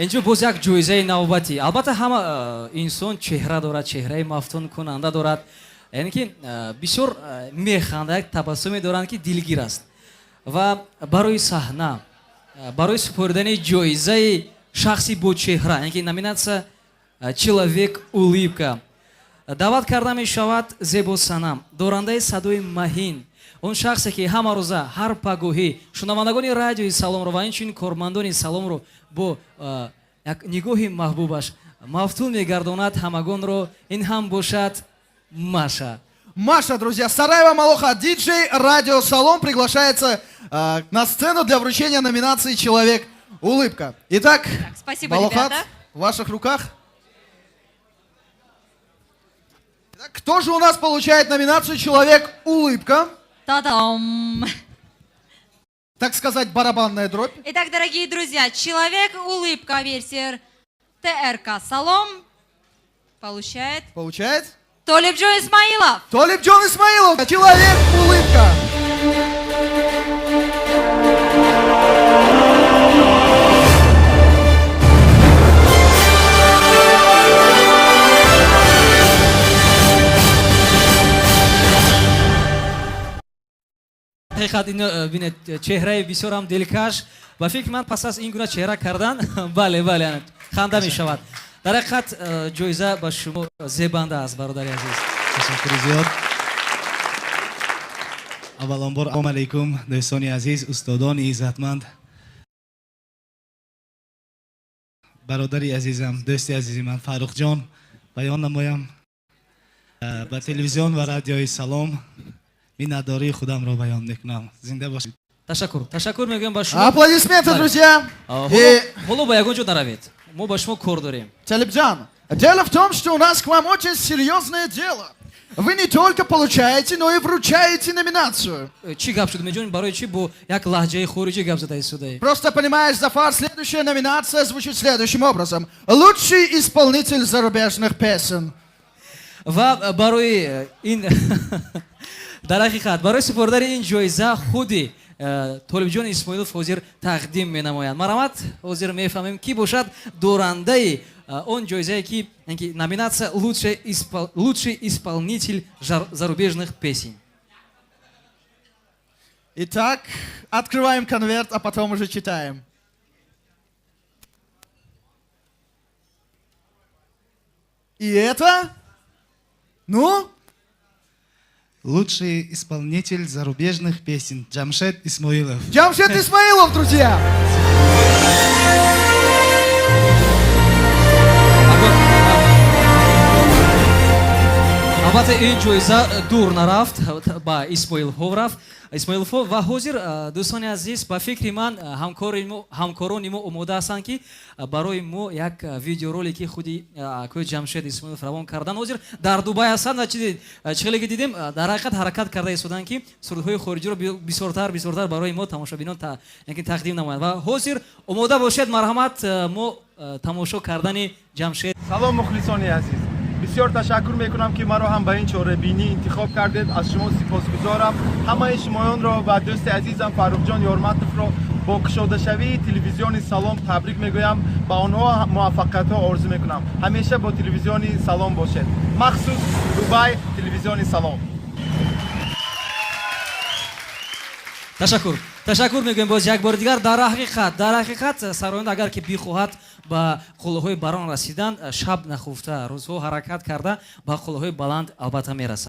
اینجا باز یک جایزه نوبتی. البته همه انسان چهره دارد، چهره مفتون کننده دارد. یعنی که بسیار میخندند، تبسم دارند که دلگیر است. و برای صحنه، برای سپردن جایزه شخصی با چهره، یعنی که номинация «Человек улыбка» دعوت کرده می شود زیبا صنم، دارنده صدای مهین، اون شخصی که همه روزه هر پگاهی شنوندگان رادیوی سلام رو و اینچنین کارمندان سلام رو با یک نگاه محبوبش مفتون میگرداند همگان رو. این هم باشد Маша. Маша, друзья, Сараева Малоха, диджей Радио Салон приглашается на сцену для вручения номинации «Человек улыбка». Итак, спасибо, Малохат, ребята. в ваших руках. Итак, кто же у нас получает номинацию «Человек улыбка»? Та-дам! Так сказать, барабанная дробь. Итак, дорогие друзья, «Человек улыбка» версия ТРК «Салом» получает Толибджон Исмаилов. Толибджон Исмаилов, «Человек улыбка». حقیقت اینو بینید چهره بسیار هم دلکش و فکر من پس از این گونه چهره کردن بله خنده می شود. در حقیقت جایزه به شما زیبنده است برادر عزیز. تشکر زیاد. اولین بار السلام علیکم دوستان عزیز، استادان عزتمند، برادری عزیزم، دوستی عزیزی من فرخ جان بیان نمایم به تلویزیون و رادیوی سلام minnatdori خودم را بیان میکنم. زنده باشید. تشکر میگم با شما. Аплодисменты, друзья. حالا با یگان جا نروید. ما با شما کار داریم. Толибджан, дело в том, что у нас к вам очень серьезное дело. Вы не только получаете, но и вручаете номинацию. چی گپ شد میجون؟ برای چی با یک لهجه خارجی گپ زده سوده؟ Просто понимаешь, Зафар, следующая номинация звучит следующим образом. Лучший исполнитель зарубежных песен. و برای این در حقیقت برای سپردن این جایزه خودی طالبجان اسماعیلوف حاضر تقدیم می نمایند. مرحمت حاضر میفهمیم کی باشد دورنده اون جایزه که номинация лучший исполнитель зарубежных песен. Итак, открываем конверт, а потом уже читаем. И это? Ну? Лучший исполнитель зарубежных песен Джамшед Исмаилов. Джамшед Исмаилов, друзья! البته این جایزه دور نرفت با اسماعیلوف رفت. اسماعیلوف و حاضر دوستان عزیز با فکر من همکاران ما اومده هستند که برای ما یک ویدیو رولیکی خودی که جمشید اسماعیلوف روان کردن. حاضر در دبی هستند و چیزی که دیدیم در حقیقت حرکت کرده ایستادن که سرودهای خارجی رو بسیارتر برای ما تماشابینان تقدیم نمایند و حاضر اومده باشید. مرحمت ما تماشا کردن جمشید. سلام مخلصان عزیز، بسیار تشکر میکنم که مرا هم به این چاره بینی انتخاب کردید. از شما سپاسگزارم. همه شمایان را و دوست عزیزم فرخ جان یارمتوف را با کشاده شوی تلویزیون سلام تبریک میگویم. با آنها موفقیت ها آرزو میکنم. همیشه با تلویزیون سلام باشید، مخصوص دبی تلویزیون سلام. تشکر میگویم باز یک بار دیگر. در حقیقت سراینده اگر که بخواهد با قله‌های باران رسیدن شب نخفته روزها حرکت کرده با قله‌های بلند البته میرسد.